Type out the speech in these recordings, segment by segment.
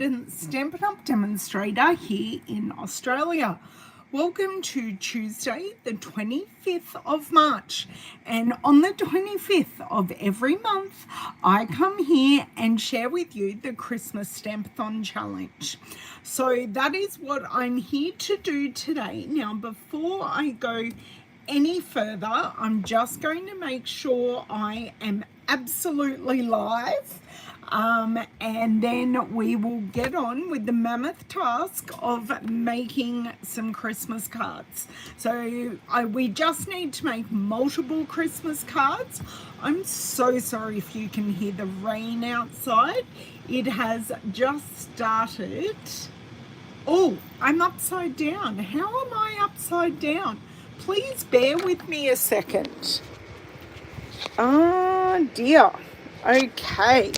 independent Stampin' Up! Demonstrator here in Australia. Welcome to Tuesday, the 25th of March. And on the 25th of every month, I come here and share with you the Christmas Stampathon Challenge. So that is what I'm here to do today. Now, before I go any further, I'm just going to make sure I am absolutely live. And then we will get on with the mammoth task of making some Christmas cards. So we just need to make multiple Christmas cards. I'm so sorry if you can hear the rain outside. It has just started. Oh, I'm upside down. How am I upside down? Please bear with me a second. Oh dear. Okay.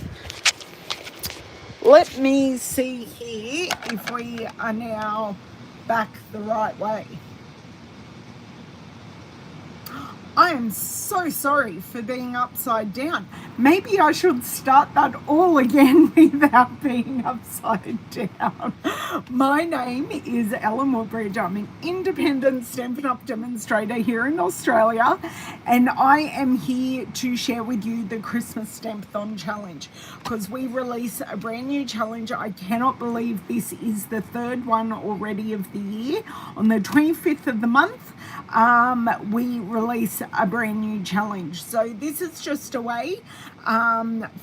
Let me see here if we are now back the right way. I am so sorry for being upside down. Maybe I should start that all again without being upside down. My name is Woodbridge. I'm an independent Stampin' Up! Demonstrator here in Australia, and I am here to share with you the Christmas Stampathon Challenge because we release a brand new challenge. I cannot believe this is the third one already of the year. On the 25th of the month, we release a brand new challenge. So this is just a way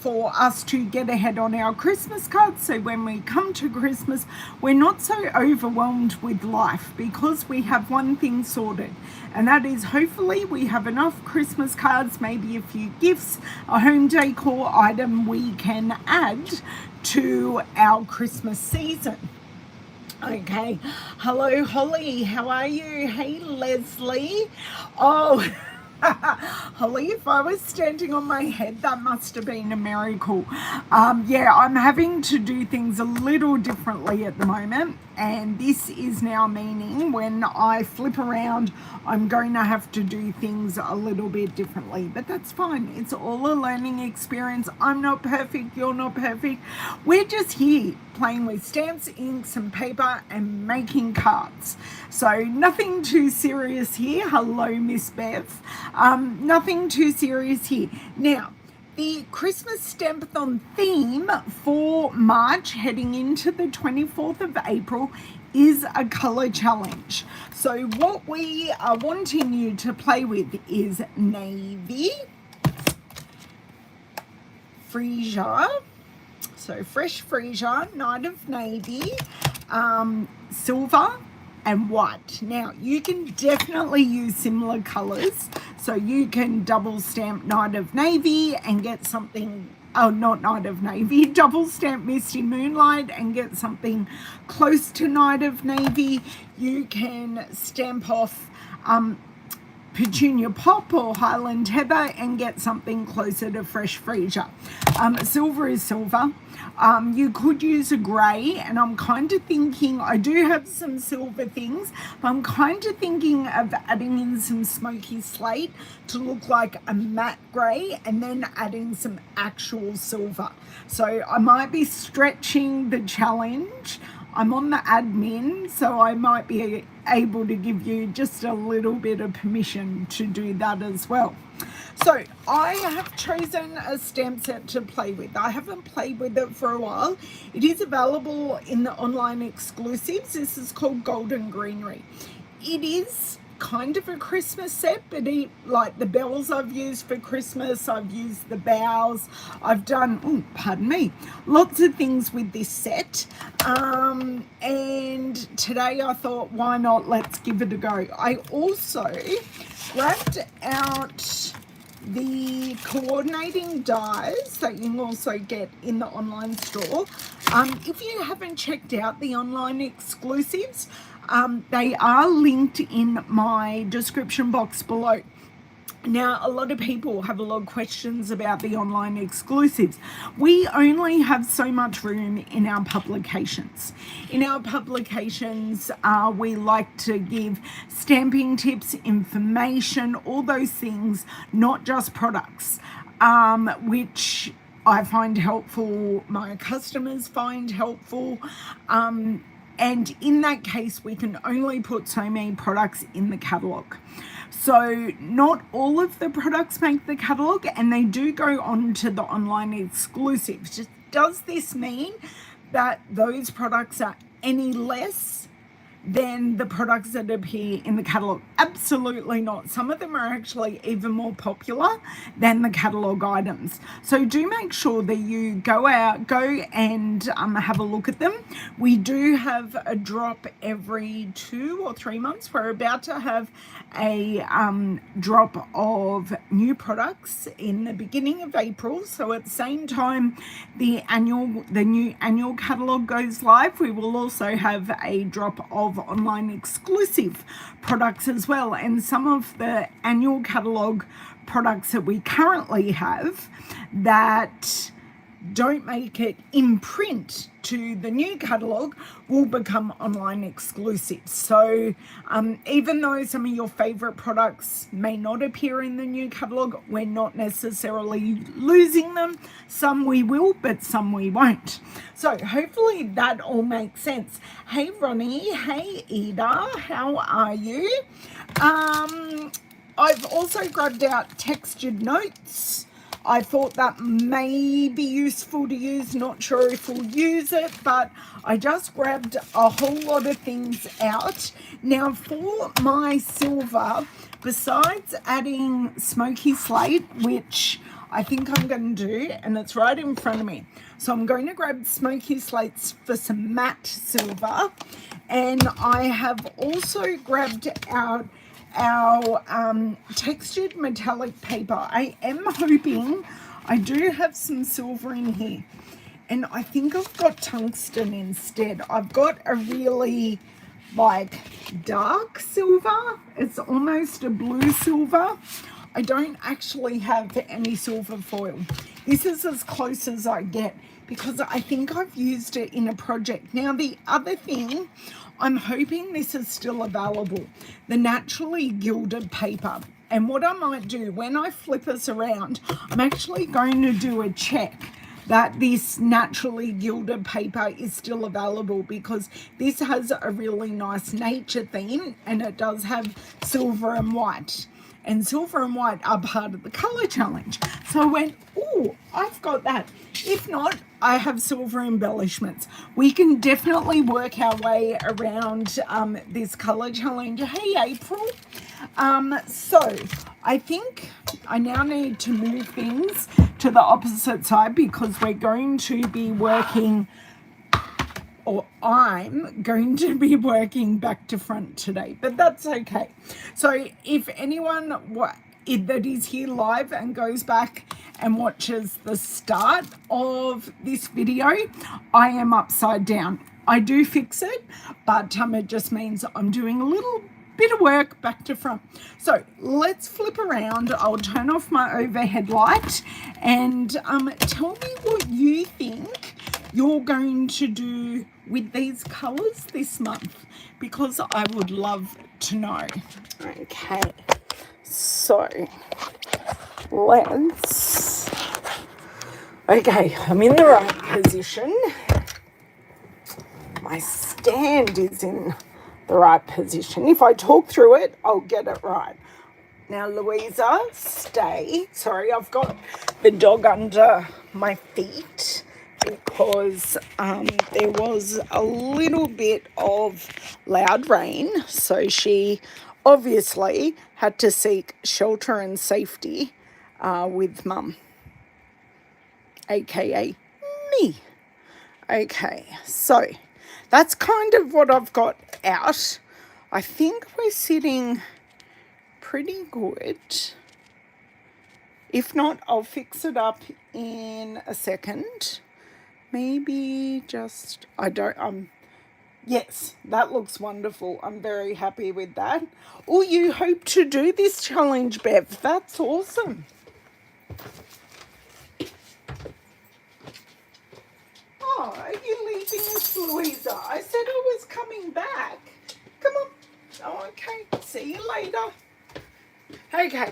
for us to get ahead on our Christmas cards, so when we come to Christmas we're not so overwhelmed with life because we have one thing sorted, and that is hopefully we have enough Christmas cards, maybe a few gifts, a home decor item we can add to our Christmas season. Okay, hello Holly, how are you? Hey Leslie. Oh Holly, if I was standing on my head, that must have been a miracle. Yeah, I'm having to do things a little differently at the moment, and this is now meaning when I flip around, I'm going to have to do things a little bit differently, but that's fine. It's all a learning experience. I'm not perfect, you're not perfect. We're just here playing with stamps, inks and paper and making cards. So nothing too serious here. Hello, Miss Bev. Nothing too serious here. Now, the Christmas Stampathon theme for March, heading into the 24th of April, is a colour challenge. So what we are wanting you to play with is navy, freesia, so fresh freesia, night of navy, silver and white. Now you can definitely use similar colors, so you can double stamp night of navy and get something, oh, not night of navy, double stamp misty moonlight and get something close to night of navy. You can stamp off Petunia Pop or Highland Heather and get something closer to fresh freesia. Silver is silver. You could use a grey, and I'm kind of thinking, I do have some silver things, but I'm kind of thinking of adding in some smoky slate to look like a matte grey and then adding some actual silver. So I might be stretching the challenge. I'm on the admin, so I might be able to give you just a little bit of permission to do that as well. So I have chosen a stamp set to play with. I haven't played with it for a while. It is available in the online exclusives. This is called Greenery. It is kind of a Christmas set, but like the bells I've used for Christmas, I've used the bows, I've done, oh, pardon me, lots of things with this set. And today I thought, why not, let's give it a go. I also grabbed out the coordinating dies that you can also get in the online store. If you haven't checked out the online exclusives, they are linked in my description box below. Now, a lot of people have a lot of questions about the online exclusives. We only have so much room in our publications. In our publications, we like to give stamping tips, information, all those things, not just products, which I find helpful, my customers find helpful. And in that case, we can only put so many products in the catalogue. So not all of the products make the catalogue, and they do go on to the online exclusives. Does this mean that those products are any less than the products that appear in the catalogue? Absolutely not. Some of them are actually even more popular than the catalogue items. So do make sure that you go and have a look at them. We do have a drop every 2 or 3 months. We're about to have a drop of new products in the beginning of April. So at the same time the new annual catalogue goes live, we will also have a drop of online exclusive products as well. And some of the annual catalogue products that we currently have that don't make it in print to the new catalogue will become online exclusives. So even though some of your favorite products may not appear in the new catalogue, we're not necessarily losing them. Some we will, but some we won't. So hopefully that all makes sense. Hey Ronnie, hey Ida, how are you? I've also grabbed out textured notes. I thought that may be useful to use. Not sure if we'll use it, but I just grabbed a whole lot of things out. Now for my silver, besides adding smoky slate, which I think I'm going to do, and it's right in front of me. So I'm going to grab smoky slates for some matte silver, and I have also grabbed out our textured metallic paper. I am hoping I do have some silver in here, and I think I've got tungsten instead. I've got a really like dark silver. It's almost a blue silver. I don't actually have any silver foil. This is as close as I get because I think I've used it in a project. Now the other thing, I'm hoping this is still available, the naturally gilded paper. And what I might do when I flip us around, I'm actually going to do a check that this naturally gilded paper is still available, because this has a really nice nature theme and it does have silver and white. And silver and white are part of the colour challenge. So I went, oh, I've got that. If not, I have silver embellishments. We can definitely work our way around this colour challenge. Hey, April. So I think I now need to move things to the opposite side because we're going to be working, or I'm going to be working back to front today, but that's okay. So if anyone that is here live and goes back and watches the start of this video, I am upside down. I do fix it, but it just means I'm doing a little bit of work back to front. So let's flip around. I'll turn off my overhead light and tell me what you think you're going to do with these colors this month, because I would love to know. Okay, so I'm in the right position. My stand is in the right position. If I talk through it, I'll get it right. Now, Louisa, stay. Sorry, I've got the dog under my feet because there was a little bit of loud rain. So she obviously had to seek shelter and safety with Mum, aka me. Okay, so that's kind of what I've got out. I think we're sitting pretty good. If not, I'll fix it up in a second. Maybe just, yes, that looks wonderful. I'm very happy with that. Oh, you hope to do this challenge, Bev. That's awesome. Oh, are you leaving us, Louisa? I said I was coming back. Come on. Oh, okay. See you later. Okay.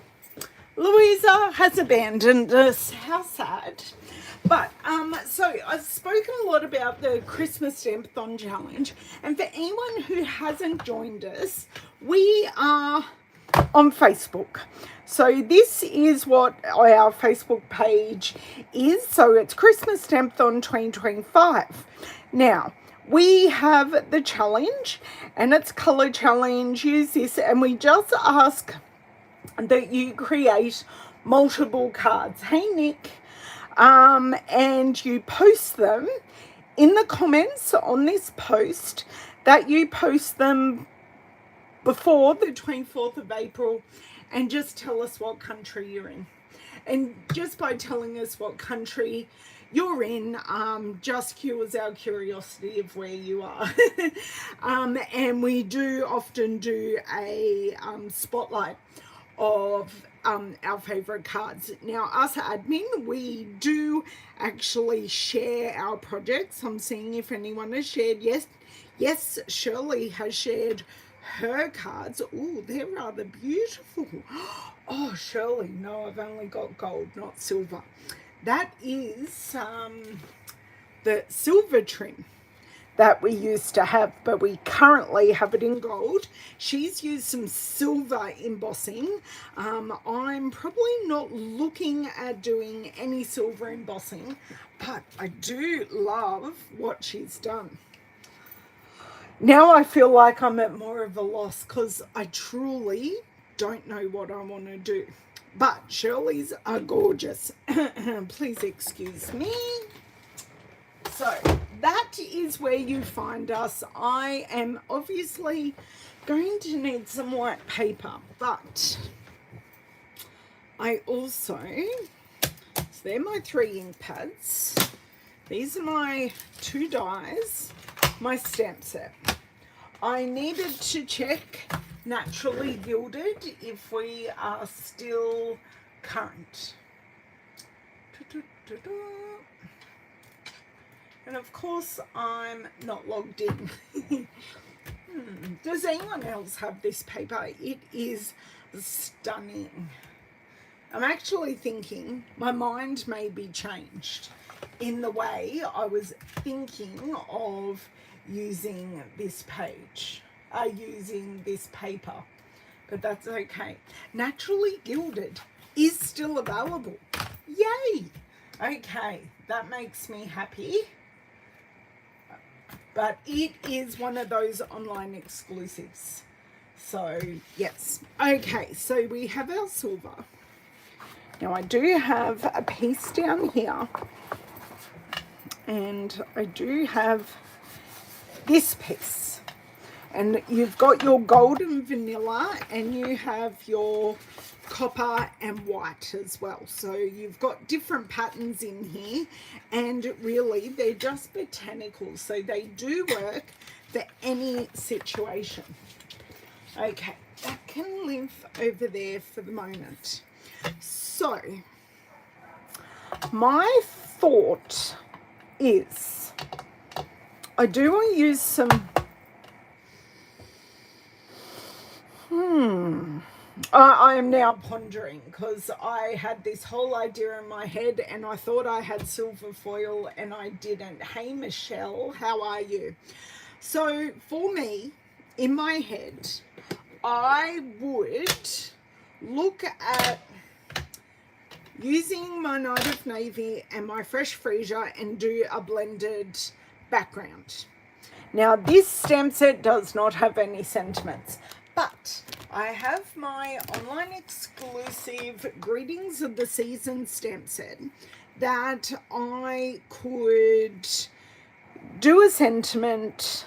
Louisa has abandoned us. How sad. But so I've spoken a lot about the Christmas Stampathon challenge, and for anyone who hasn't joined us, we are on Facebook. So this is what our Facebook page is. So it's Christmas Stampathon 2025. Now, we have the challenge, and it's color challenge. Use this, and we just ask that you create multiple cards. Hey, Nick. And you post them in the comments on this post, that you post them before the 24th of April, and just tell us what country you're in. And just by telling us what country you're in, just cures our curiosity of where you are. And we do often do a spotlight of our favorite cards. Now, us admin, we do actually share our projects. I'm seeing if anyone has shared. Yes, Shirley has shared her cards. Oh, they're rather beautiful. Oh, Shirley, no, I've only got gold, not silver. That is the silver trim that we used to have, but we currently have it in gold. She's used some silver embossing. I'm probably not looking at doing any silver embossing, but I do love what she's done. Now I feel like I'm at more of a loss because I truly don't know what I want to do. But Shirley's are gorgeous. Please excuse me. So that is where you find us. I am obviously going to need some white paper, but I also, so they're my 3 ink pads. These are my 2 dies, my stamp set. I needed to check Naturally Gilded if we are still current. And of course, I'm not logged in. Does anyone else have this paper? It is stunning. I'm actually thinking my mind may be changed in the way I was thinking of using this page, using this paper. But that's okay. Naturally Gilded is still available. Yay! Okay, that makes me happy. But it is one of those online exclusives. So, yes. Okay, so we have our silver. Now, I do have a piece down here. And I do have this piece. And you've got your golden vanilla, and you have your copper and white as well. So you've got different patterns in here, and really they're just botanical, so they do work for any situation. Okay, that can live over there for the moment. So my thought is I do want to use some I am now pondering, because I had this whole idea in my head and I thought I had silver foil and I didn't. Hey Michelle, how are you? So for me, in my head, I would look at using my Night of Navy and my Fresh Freesia and do a blended background. Now this stamp set does not have any sentiments, but I have my online exclusive Greetings of the Season stamp set that I could do a sentiment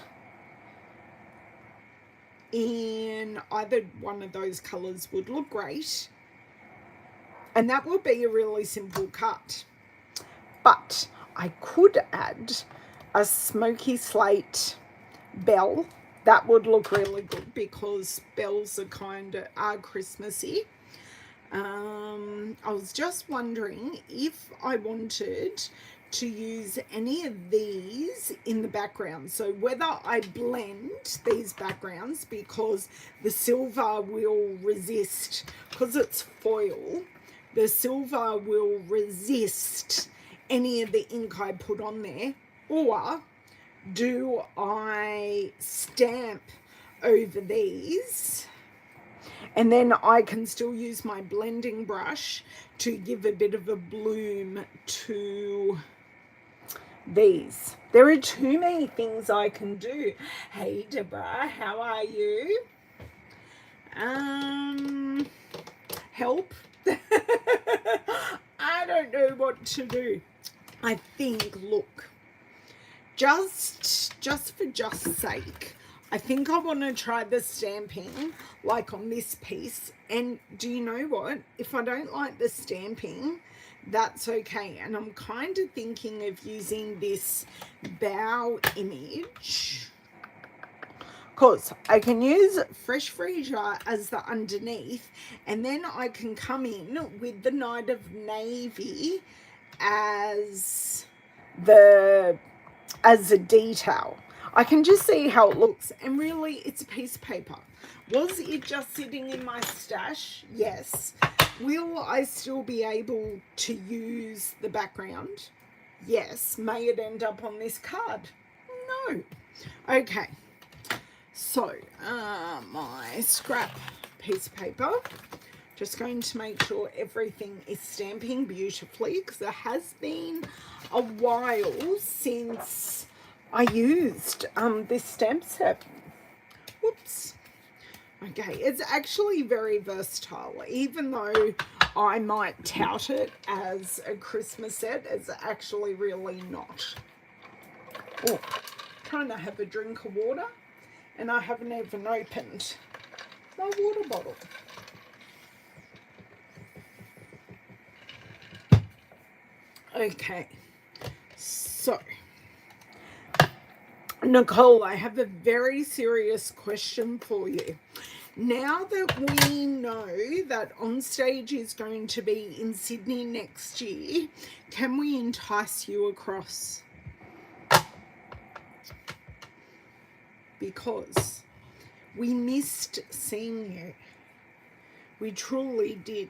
in either one of those colours would look great. And that would be a really simple cut. But I could add a smoky slate bell. That would look really good because bells are Christmassy. I was just wondering if I wanted to use any of these in the background. So whether I blend these backgrounds, because the silver will resist, because it's foil, the silver will resist any of the ink I put on there, or do I stamp over these and then I can still use my blending brush to give a bit of a bloom to these. There are too many things I can do. Hey Deborah, how are you? Help. I don't know what to do. I think, look, just for just sake, I think I want to try the stamping like on this piece. And do you know what? If I don't like the stamping, that's okay. And I'm kind of thinking of using this bow image, because I can use Fresh Freesia as the underneath, and then I can come in with the Night of Navy as the detail. I can just see how it looks, and really it's a piece of paper. Was it just sitting in my stash? Yes. Will I still be able to use the background? Yes. May it end up on this card? No. Okay. So, my scrap piece of paper. Just going to make sure everything is stamping beautifully, because it has been a while since I used this stamp set. Whoops. Okay, it's actually very versatile. Even though I might tout it as a Christmas set, it's actually really not. Oh, trying to have a drink of water, and I haven't even opened my water bottle. Okay, so Nicole, I have a very serious question for you. Now that we know that On Stage is going to be in Sydney next year, can we entice you across? Because we missed seeing you. We truly did.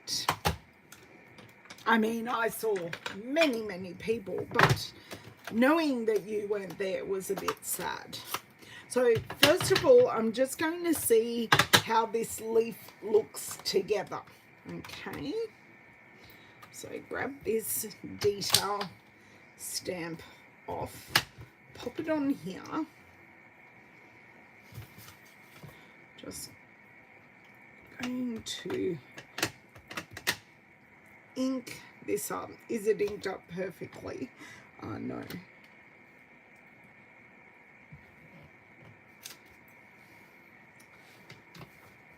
I mean, I saw many, many people, but knowing that you weren't there was a bit sad. So first of all, I'm just going to see how this leaf looks together. Okay. So grab this detail stamp off, pop it on here. Just going to ink this up. Is it inked up perfectly? No.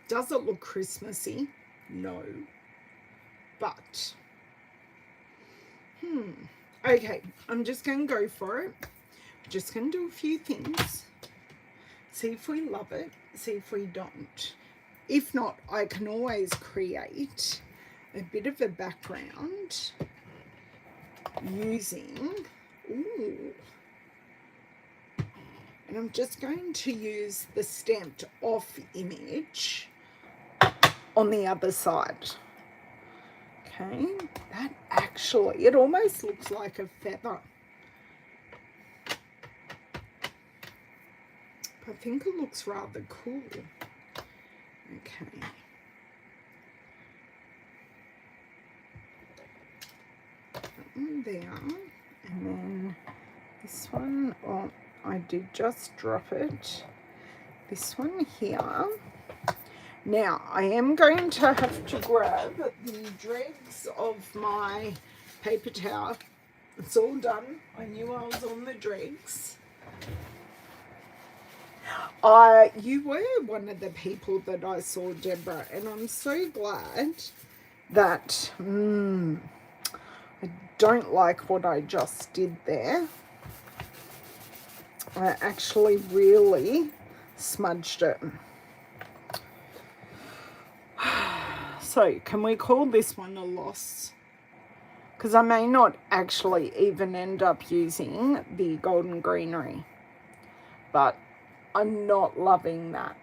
Does it look Christmassy? No. But, okay, I'm just going to go for it. Just going to do a few things. See if we love it. See if we don't. If not, I can always create a bit of a background using, and I'm just going to use the stamped off image on the other side. Okay, that actually, it almost looks like a feather. I think it looks rather cool. Okay. That one there. And then this one, oh, I did just drop it. This one here. Now, I am going to have to grab the dregs of my paper towel. It's all done. I knew I was on the dregs. You were one of the people that I saw, Deborah, and I'm so glad that I don't like what I just did there. I actually really smudged it. So, can we call this one a loss? Because I may not actually even end up using the golden greenery. But I'm not loving that.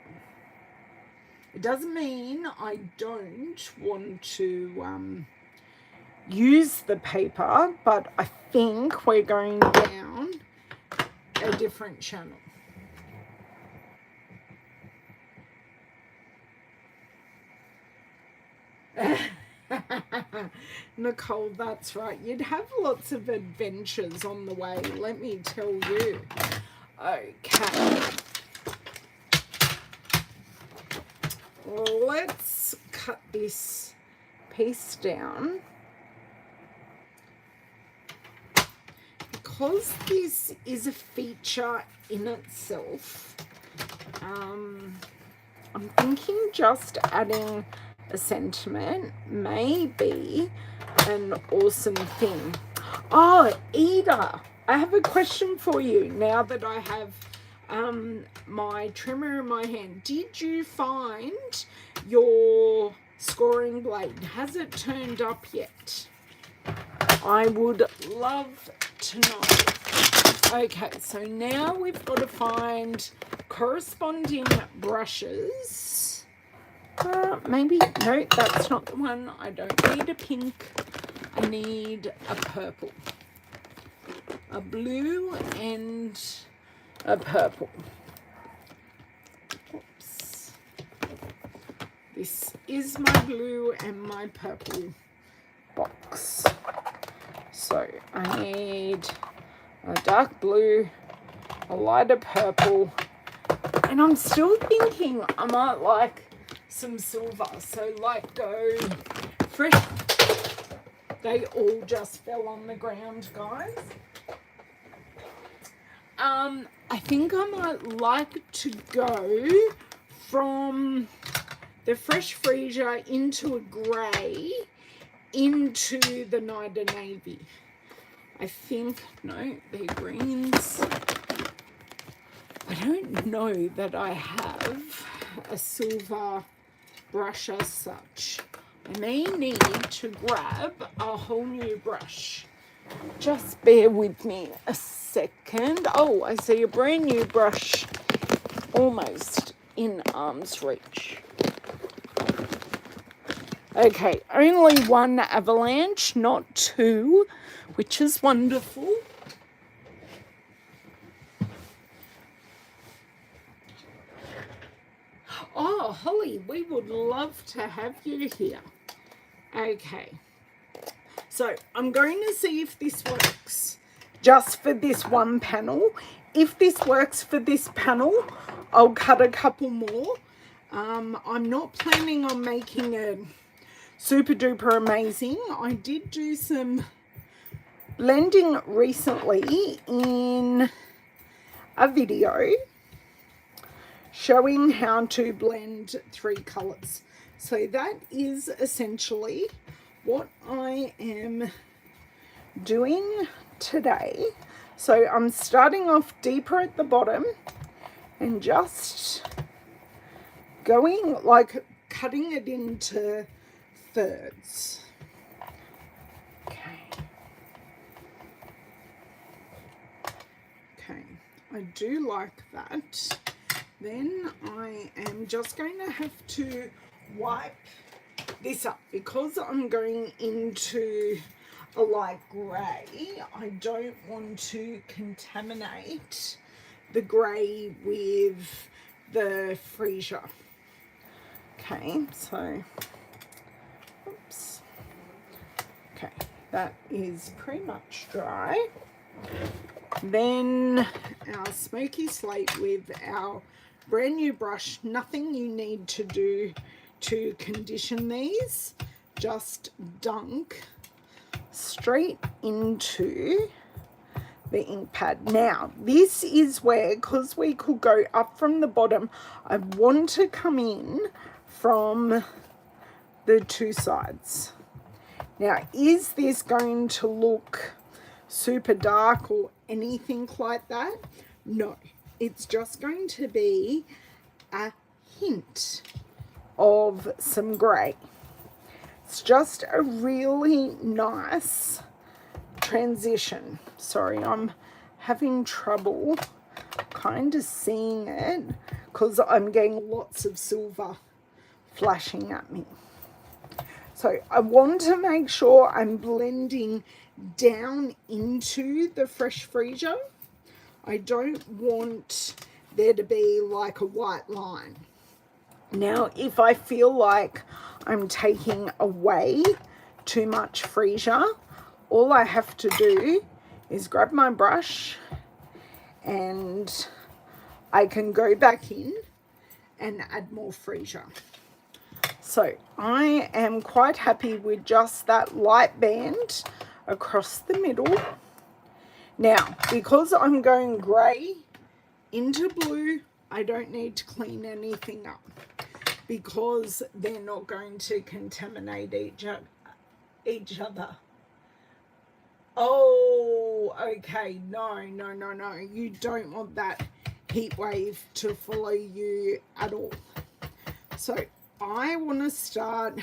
It doesn't mean I don't want to use the paper, but I think we're going down a different channel. Nicole, that's right. You'd have lots of adventures on the way, let me tell you. Okay. Let's cut this piece down. Because this is a feature in itself, I'm thinking just adding a sentiment may be an awesome thing. Oh, Ida, I have a question for you now that I have my trimmer in my hand. Did you find your scoring blade? Has it turned up yet? I would love to know. Okay, so now we've got to find corresponding brushes. Maybe, no, that's not the one. I don't need a pink. I need a purple. A blue and a purple. Oops. This is my blue and my purple box. So I need a dark blue, a lighter purple, and I'm still thinking I might like some silver. So like go fresh. They all just fell on the ground, guys. I think I might like to go from the fresh freesia into a grey into the Nida Navy. I think, no, they're greens. I don't know that I have a silver brush as such. I may need to grab a whole new brush. Just bear with me a second. Oh, I see a brand new brush almost in arm's reach. Okay, only one avalanche, not two, which is wonderful. Oh, Holly, we would love to have you here. Okay. So I'm going to see if this works just for this one panel. If this works for this panel, I'll cut a couple more. I'm not planning on making it super duper amazing. I did do some blending recently in a video showing how to blend 3 colors. So that is essentially what I am doing today. So I'm starting off deeper at the bottom and just going, like, cutting it into thirds. Okay. Okay, I do like that. Then I am just going to have to wipe this up because I'm going into a light grey. I don't want to contaminate the grey with the freesia. Okay, so oops. Okay, that is pretty much dry. Then our smoky slate with our brand new brush. Nothing you need to do to condition these, just dunk straight into the ink pad. Now this is where, because we could go up from the bottom, I want to come in from the 2 sides. Now, is this going to look super dark or anything like that? No, it's just going to be a hint of some grey. It's just a really nice transition. Sorry, I'm having trouble kind of seeing it because I'm getting lots of silver flashing at me. So I want to make sure I'm blending down into the fresh freesia. I don't want there to be like a white line. Now, if I feel like I'm taking away too much freesia, all I have to do is grab my brush and I can go back in and add more freesia. So I am quite happy with just that light band across the middle. Now, because I'm going grey into blue, I don't need to clean anything up because they're not going to contaminate each other. Oh, okay. No. You don't want that heat wave to follow you at all. So I want to start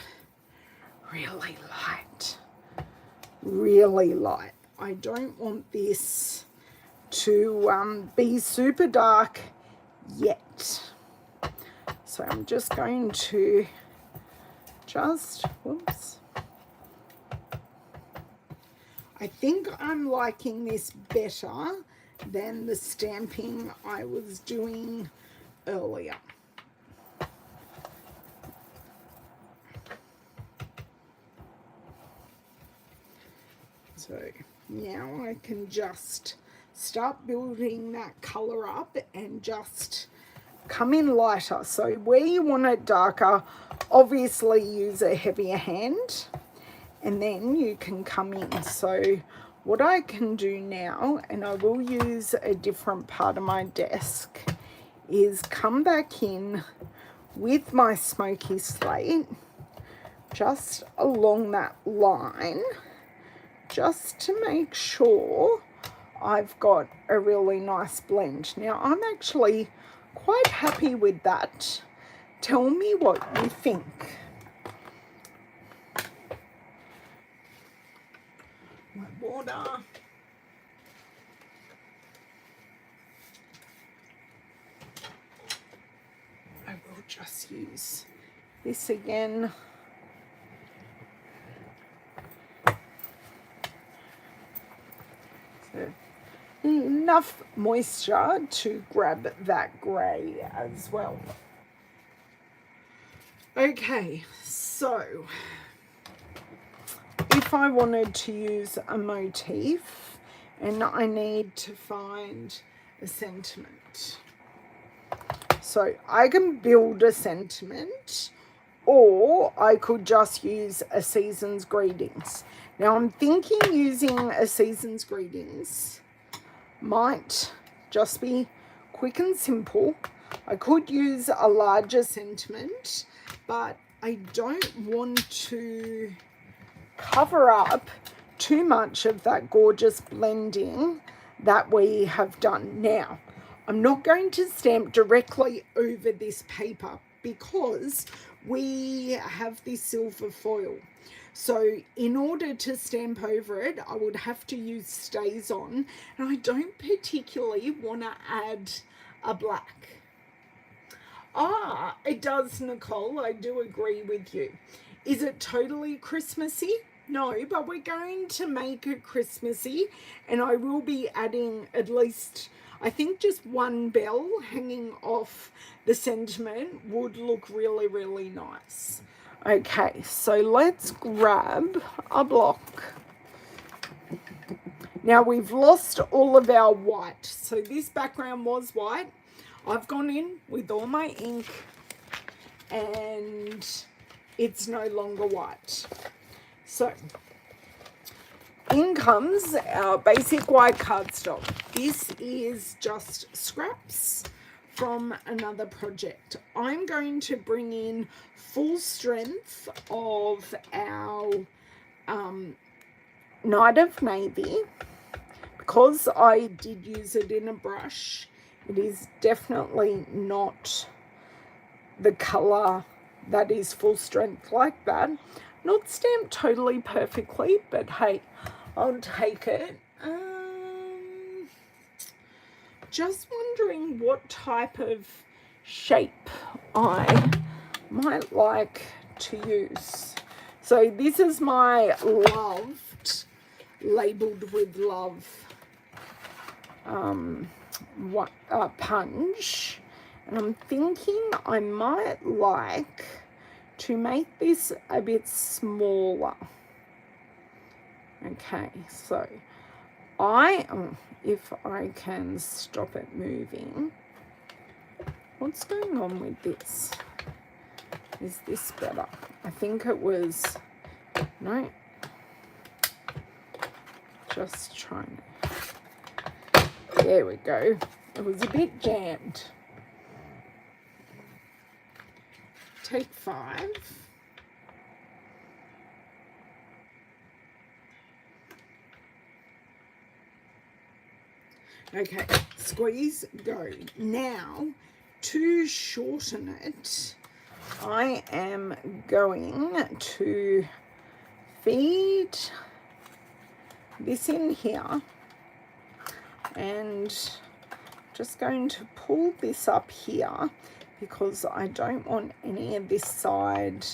really light. Really light. I don't want this to be super dark yet. So I'm just going to whoops. I think I'm liking this better than the stamping I was doing earlier. So now I can just start building that colour up and just come in lighter. So where you want it darker, obviously use a heavier hand and then you can come in. So what I can do now, and I will use a different part of my desk, is come back in with my smoky slate just along that line, just to make sure I've got a really nice blend. Now I'm actually quite happy with that. Tell me what you think. My water. I will just use this again. So enough moisture to grab that grey as well. Okay, so if I wanted to use a motif and I need to find a sentiment, so I can build a sentiment, or I could just use a season's greetings. Now I'm thinking using a season's greetings might just be quick and simple. I could use a larger sentiment, but I don't want to cover up too much of that gorgeous blending that we have done. Now, I'm not going to stamp directly over this paper because we have this silver foil. So in order to stamp over it, I would have to use stays on, and I don't particularly want to add a black. Ah, it does, Nicole. I do agree with you. Is it totally Christmassy? No, but we're going to make it Christmassy, and I will be adding at least, I think, just one bell hanging off the sentiment would look really, really nice. Okay, so let's grab a block. Now we've lost all of our white. So this background was white. I've gone in with all my ink and it's no longer white. So in comes our basic white cardstock. This is just scraps from another project. I'm going to bring in full strength of our Night of Navy. Because I did use it in a brush, it is definitely not the colour that is full strength like that. Not stamped totally perfectly, but hey, I'll take it. Just wondering what type of shape I might like to use. So this is my loved, labelled with love punch. And I'm thinking I might like to make this a bit smaller. Okay, so if I can stop it moving. What's going on with this? Is this better? I think it was, no, just trying to, there we go. It was a bit jammed. Take 5. Okay, squeeze, go. Now, to shorten it, I am going to feed this in here and just going to pull this up here because I don't want any of this side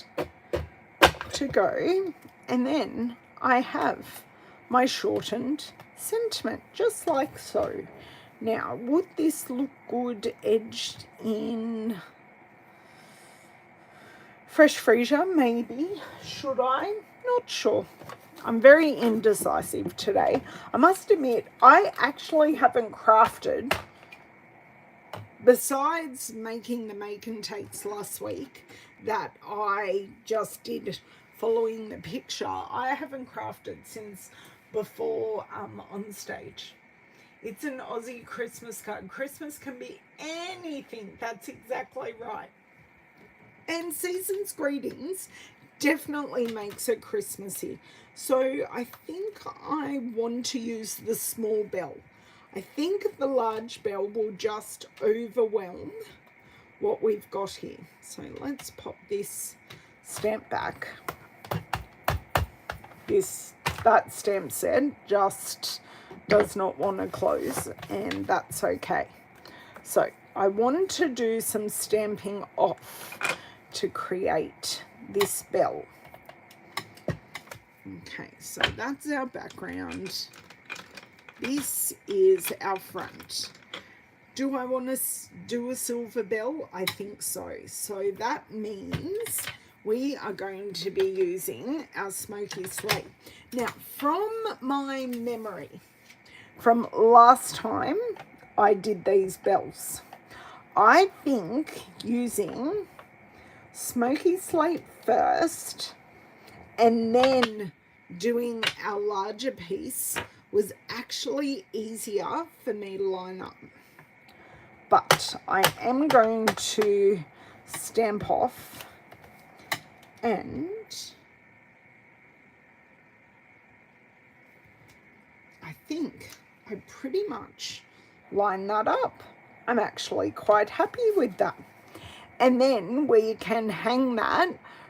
to go. And then I have my shortened sentiment, just like so. Now, would this look good edged in fresh freesia? Maybe. Should I? Not sure. I'm very indecisive today. I must admit, I actually haven't crafted, besides making the make and takes last week that I just did following the picture. I haven't crafted since before on stage. It's an Aussie Christmas card. Christmas can be anything. That's exactly right. And Season's Greetings definitely makes it Christmassy. So I think I want to use the small bell. I think the large bell will just overwhelm what we've got here. So let's pop this stamp back. That stamp set just does not want to close, and that's okay. So I wanted to do some stamping off to create this bell. Okay, so that's our background. This is our front. Do I want to do a silver bell? I think so. So that means we are going to be using our smoky slate. Now, from my memory, from last time I did these bells, I think using smoky slate first and then doing our larger piece was actually easier for me to line up. But I am going to stamp off, and I think I pretty much line that up. I'm actually quite happy with that. And then we can hang that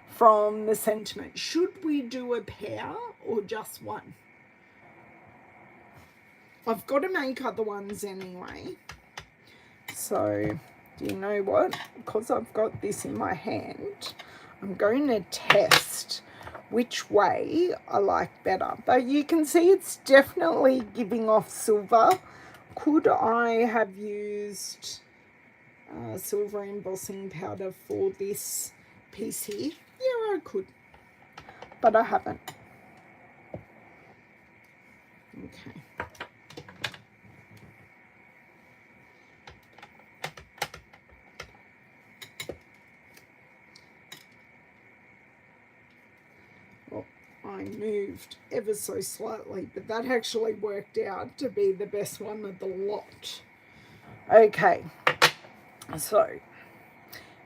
from the sentiment. Should we do a pair or just one? I've got to make other ones anyway. So, do you know what? Because I've got this in my hand, I'm going to test which way I like better. But you can see it's definitely giving off silver. Could I have used silver embossing powder for this piece here? Yeah, I could. But I haven't. Okay. I moved ever so slightly, but that actually worked out to be the best one of the lot. Okay, so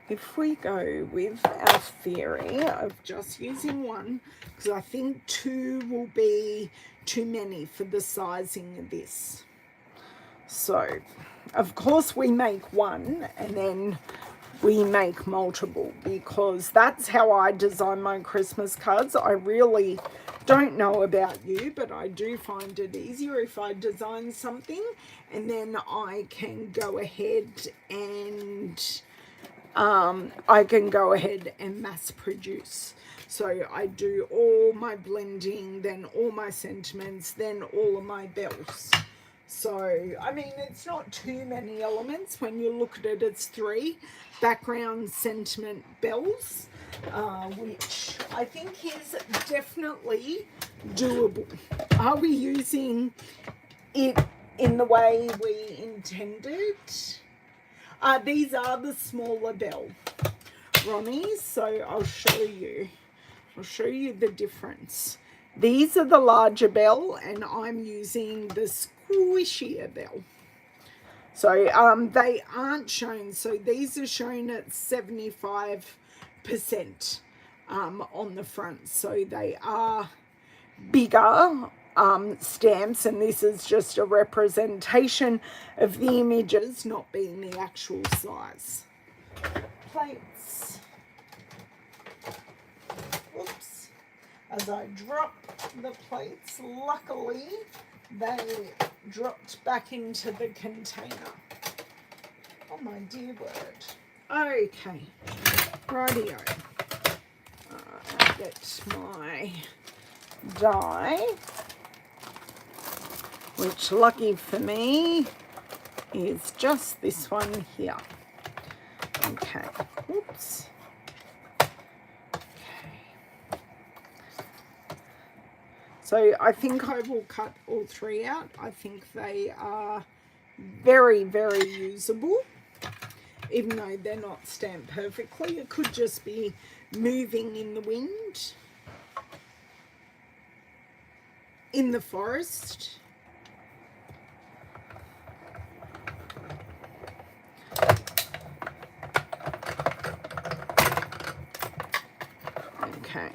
if we go with our theory of just using one, because I think 2 will be too many for the sizing of this. So, of course, we make one and then we make multiple, because that's how I design my Christmas cards. I really don't know about you, but I do find it easier if I design something and then I can go ahead and mass produce. So I do all my blending, then all my sentiments, then all of my bells. So, I mean, it's not too many elements. When you look at it, it's 3 background, sentiment, bells, which I think is definitely doable. Are we using it in the way we intended? These are the smaller bell, Ronnie, so I'll show you the difference. These are the larger bell, and I'm using the squishier bell. So they aren't shown. So these are shown at 75% on the front. So they are bigger stamps, and this is just a representation of the images, not being the actual size. Plates. Oops. As I drop the plates, luckily they dropped back into the container. Oh my dear word. Okay, rightio. I'll get my die, which, lucky for me, is just this one here. Okay, oops. So I think I will cut all 3 out. I think they are very, very usable, even though they're not stamped perfectly. It could just be moving in the wind, in the forest. Okay.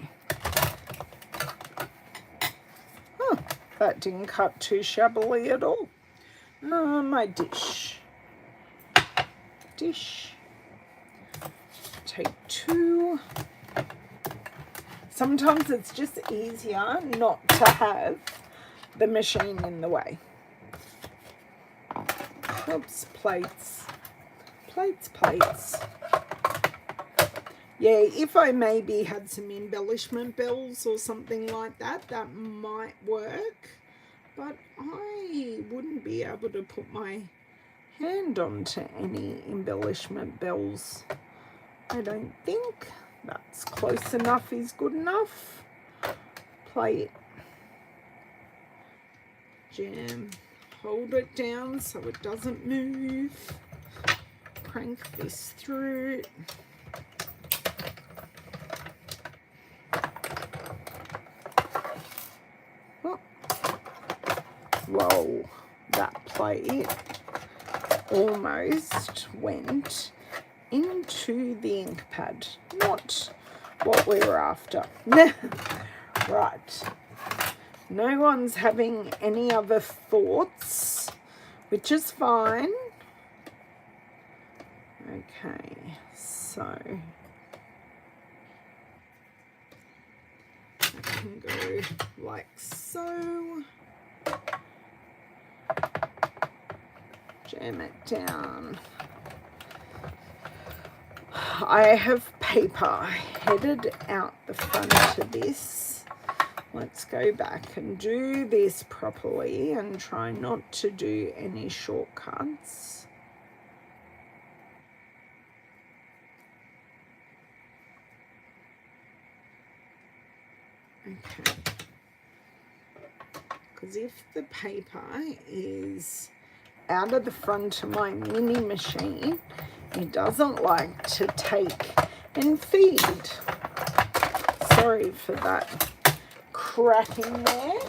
That didn't cut too shabbily at all. My dish. Take 2. Sometimes it's just easier not to have the machine in the way. Oops, plates. Plates. Yeah, if I maybe had some embellishment bells or something like that, that might work. But I wouldn't be able to put my hand onto any embellishment bells. I don't think. That's close enough is good enough. Plate. Jam. Hold it down so it doesn't move. Crank this through. Whoa, that plate almost went into the ink pad. Not what we were after. Right. No one's having any other thoughts, which is fine. Okay, so I can go like so. Jam it down. I have paper headed out the front of this. Let's go back and do this properly and try not to do any shortcuts. Okay. Because if the paper is out of the front of my mini machine, it doesn't like to take and feed. Sorry for that cracking there.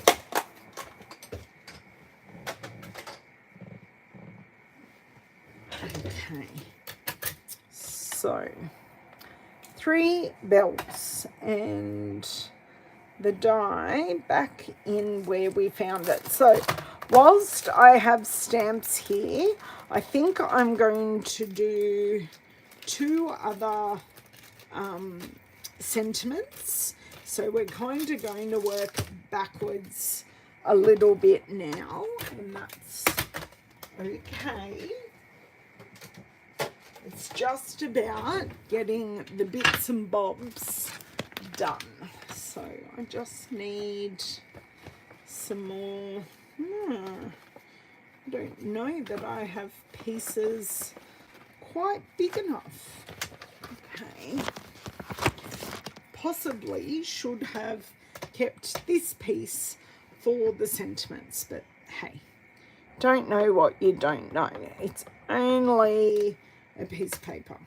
Okay, so 3 belts and the die back in where we found it. So whilst I have stamps here, I think I'm going to do 2 other sentiments. So we're kind of going to work backwards a little bit now, and that's okay. It's just about getting the bits and bobs done. So I just need some more. I don't know that I have pieces quite big enough. Okay. Possibly should have kept this piece for the sentiments, but hey, don't know what you don't know. It's only a piece of paper.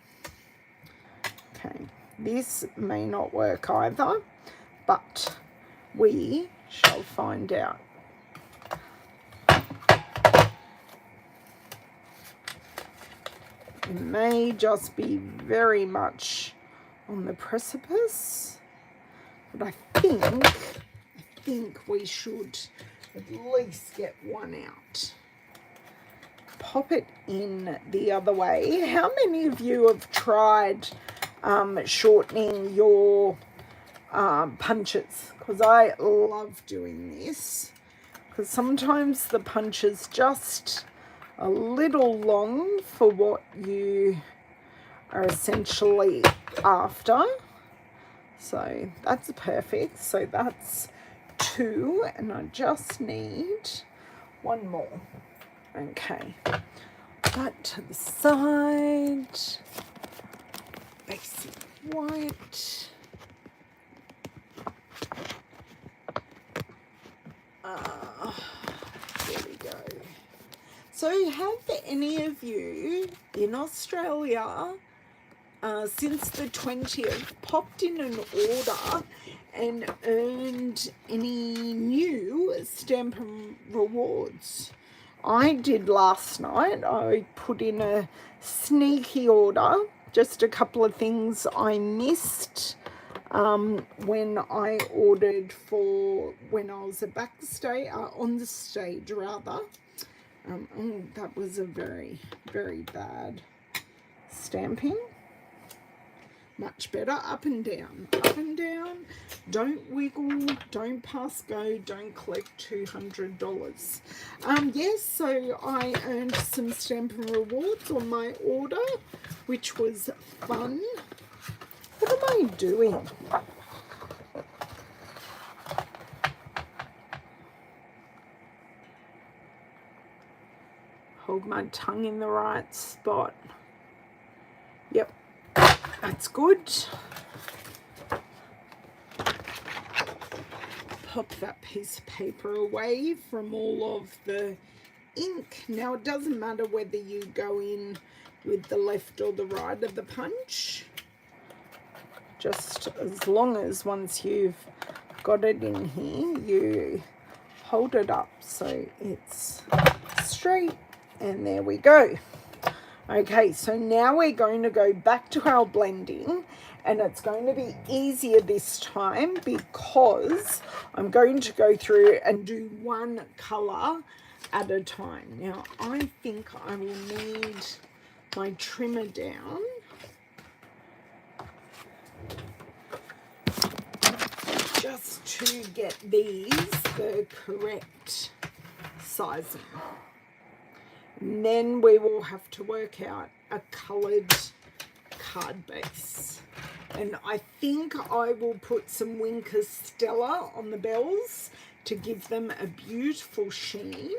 Okay, this may not work either, but we shall find out. It may just be very much on the precipice, but I think we should at least get one out. Pop it in the other way. How many of you have tried shortening your punches? Because I love doing this, because sometimes the punch is just a little long for what you are essentially after. So that's perfect. So that's 2, and I just need 1 more. Okay, that to the side. Basic white. There we go. So have any of you in Australia since the 20th popped in an order and earned any new Stampin rewards? I did last night. I put in a sneaky order, just a couple of things I missed when I ordered for when I was at backstage, on the stage rather. Oh, that was a very, very bad stamping. Much better. Up and down. Up and down. Don't wiggle. Don't pass go. Don't collect $200. Yes, so I earned some Stampin rewards on my order, which was fun. What am I doing? Hold my tongue in the right spot. Yep. That's good. Pop that piece of paper away from all of the ink. Now it doesn't matter whether you go in with the left or the right of the punch. Just as long as once you've got it in here, you hold it up so it's straight, and there we go. Okay, so now we're going to go back to our blending, and it's going to be easier this time because I'm going to go through and do one colour at a time. Now, I think I will need my trimmer down. Just to get these the correct sizing. And then we will have to work out a coloured card base. And I think I will put some Winker Stella on the bells to give them a beautiful sheen.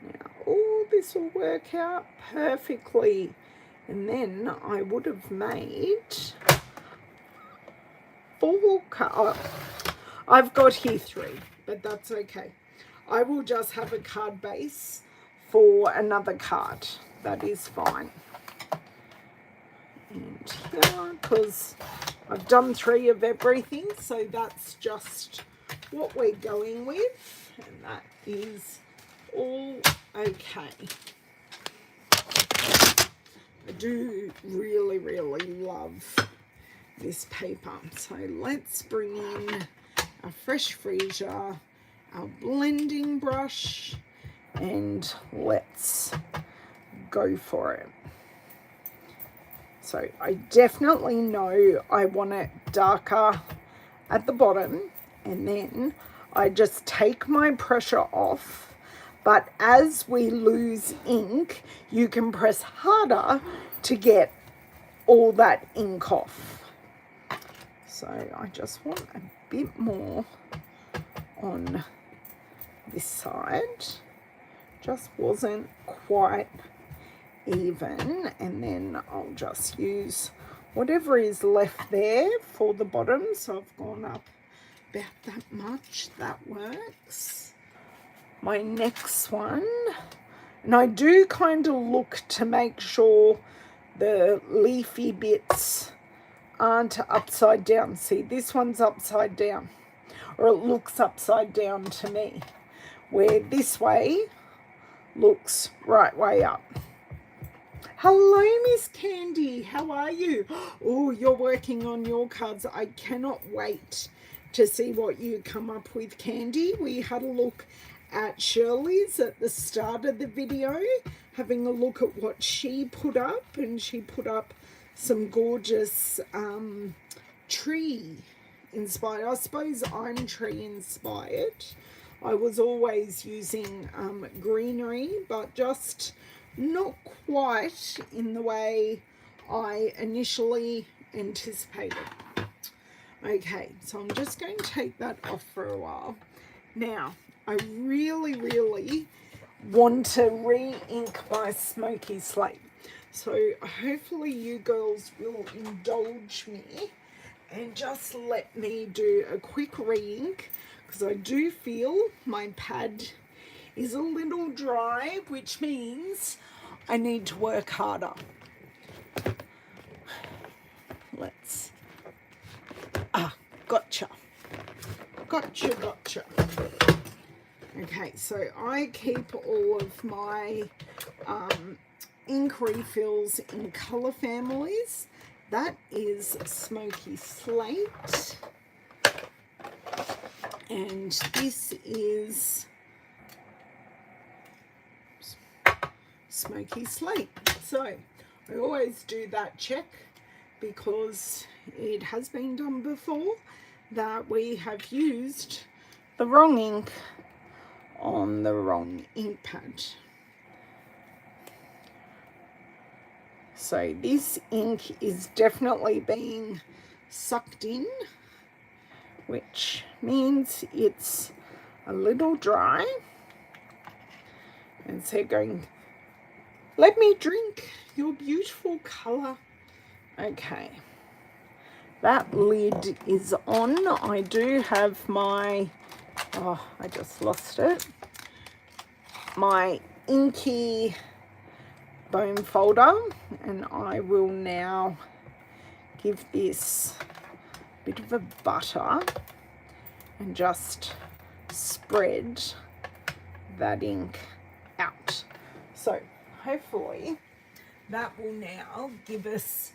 Now, oh, this will work out perfectly. And then I would have made 4 cards. I've got here 3, but that's okay. I will just have a card base for another card. That is fine. And here, because I've done 3 of everything, so that's just what we're going with, and that is all okay. I do really, really love this paper. So let's bring in a fresh freezer, our blending brush, and let's go for it. So I definitely know I want it darker at the bottom, and then I just take my pressure off, but as we lose ink, you can press harder to get all that ink off. So I just want a bit more on this side. Just wasn't quite even, and then I'll just use whatever is left there for the bottom. So I've gone up about that much. That works. My next one, and I do kind of look to make sure the leafy bits aren't upside down. See, this one's upside down, or it looks upside down to me, where this way looks right way up. Hello, Miss Candy. How are you? Oh, you're working on your cards. I cannot wait to see what you come up with, Candy. We had a look at Shirley's at the start of the video, having a look at what she put up, and she put up some gorgeous tree inspired. I suppose I'm tree inspired. I was always using Greenery, but just not quite in the way I initially anticipated. Okay, so I'm just going to take that off for a while. Now, I really want to re-ink my smoky slate. So hopefully you girls will indulge me and just let me do a quick re-ink, because I do feel my pad is a little dry, which means I need to work harder. Let's, gotcha. Okay, so I keep all of my ink refills in colour families. That is Smoky Slate, and this is Smoky Slate. So I always do that check, because it has been done before that we have used the wrong ink on the wrong ink pad. So this ink is definitely being sucked in, which means it's a little dry. And so going, let me drink your beautiful colour. Okay, that lid is on. I do have my, oh, I just lost it, my inky bone folder, and I will now give this a bit of a butter and just spread that ink out. So hopefully that will now give us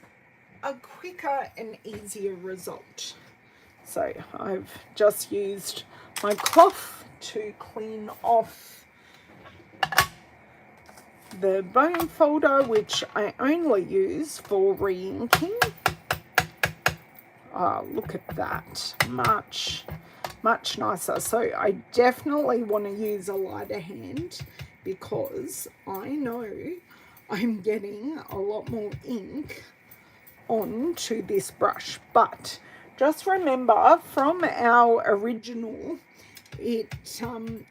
a quicker and easier result. So I've just used my cloth to clean off the bone folder, which I only use for re-inking. Oh, look at that, much nicer. So I definitely want to use a lighter hand, because I know I'm getting a lot more ink onto this brush. But just remember, from our original,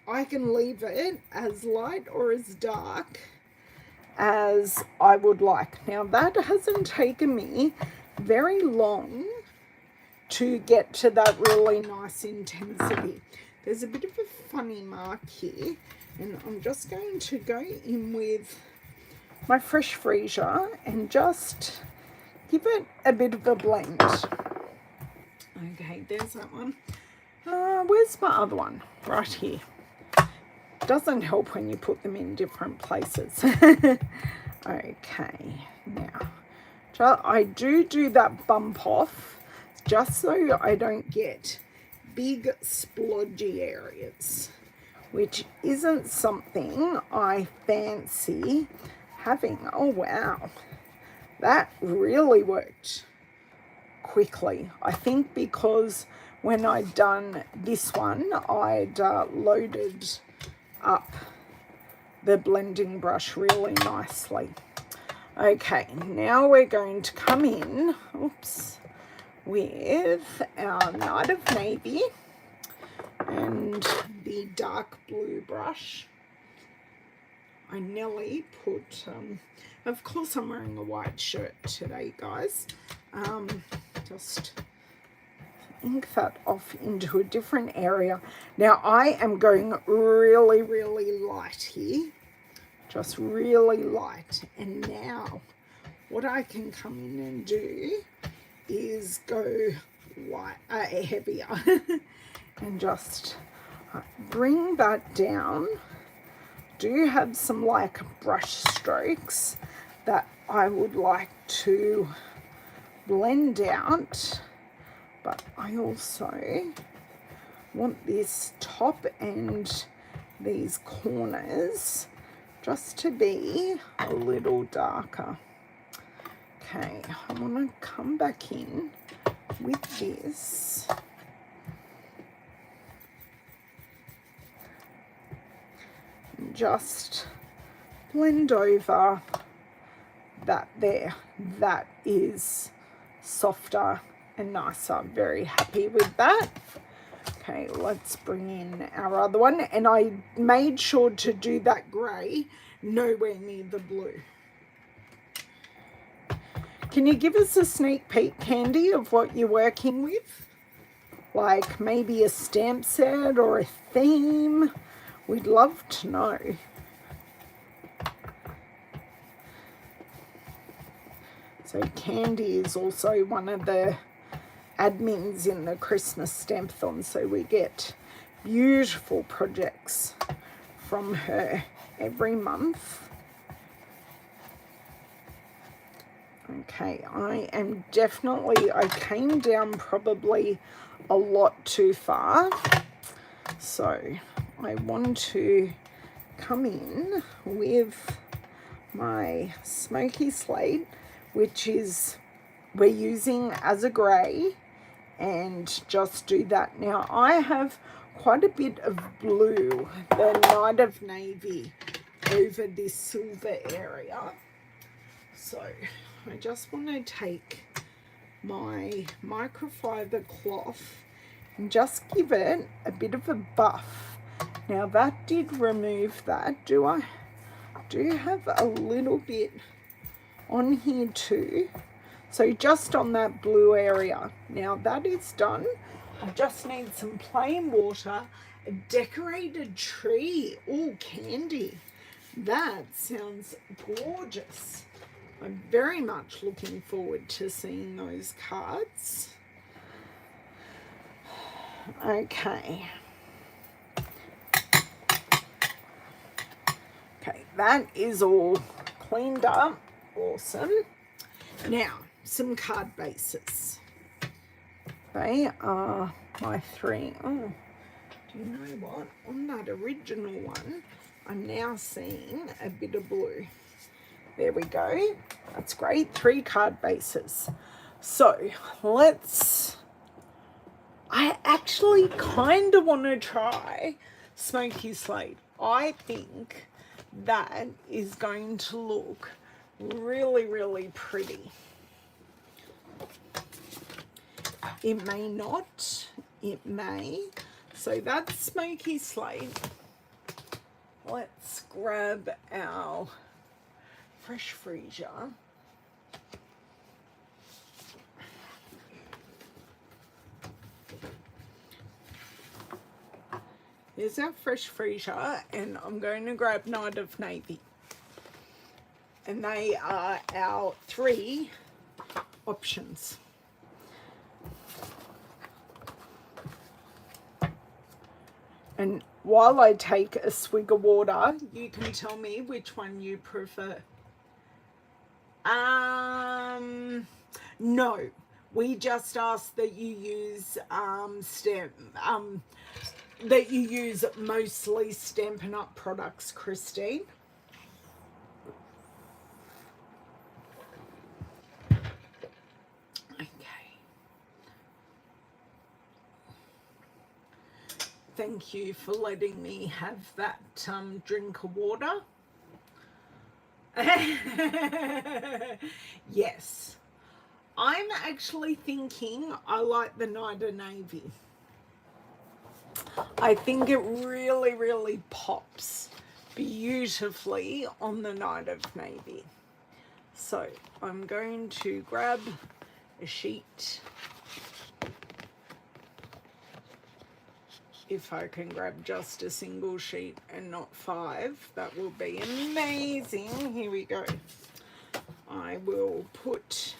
I can leave it as light or as dark as I would like. Now that hasn't taken me very long to get to that really nice intensity. There's a bit of a funny mark here, and I'm just going to go in with my Fresh Freesia and just give it a bit of a blend. Okay, there's that one. Where's my other one? Right here. Doesn't help when you put them in different places. Okay, now I do that bump off just so I don't get big splodgy areas, which isn't something I fancy having. Oh wow, that really worked quickly. I think because when I'd done this one, I'd loaded up the blending brush really nicely. Okay, now we're going to come in, oops, with our Night of Navy and the dark blue brush. I nearly put, of course I'm wearing a white shirt today, guys. Just ink that off into a different area. Now I am going really, really light here. Just really light. And now what I can come in and do is go light, heavier and just bring that down. Do have some like brush strokes that I would like to blend out, but I also want this top and these corners just to be a little darker. Okay, I want to come back in with this and just blend over that there. That is softer and nicer. I'm very happy with that. Okay, let's bring in our other one. And I made sure to do that grey nowhere near the blue. Can you give us a sneak peek, Candy, of what you're working with? Like maybe a stamp set or a theme? We'd love to know. So Candy is also one of the admins in the Christmas Stampathon, so we get beautiful projects from her every month. Okay, I am definitely, I came down probably a lot too far, so I want to come in with my smoky slate, which is we're using as a grey, and just do that. Now I have quite a bit of blue, the Night of Navy, over this silver area, so I just want to take my microfiber cloth and just give it a bit of a buff. Now that did remove that. I do have a little bit on here too. So just on that blue area. Now that is done. I just need some plain water, a decorated tree. Oh, Candy. That sounds gorgeous. I'm very much looking forward to seeing those cards. Okay. Okay, that is all cleaned up. Awesome. Now, some card bases. They are my three. Oh, do you know what? On that original one, I'm now seeing a bit of blue. There we go. That's great. 3 card bases. So I actually kind of want to try Smoky Slate. I think that is going to look really, really pretty. It may not. It may. So that's Smoky Slate. Let's grab our fresh freezer. Here's our fresh freezer, and I'm going to grab Night of Navy. And they are our 3 options. And while I take a swig of water, you can tell me which one you prefer. No, we just ask that you use that you use mostly Stampin' Up products, Christine. Okay. Thank you for letting me have that drink of water. Yes. I'm actually thinking I like the Night of Navy. I think it really, really pops beautifully on the Night of Navy. So I'm going to grab a sheet. If I can grab just a single sheet and not 5, that will be amazing. Here we go. I will put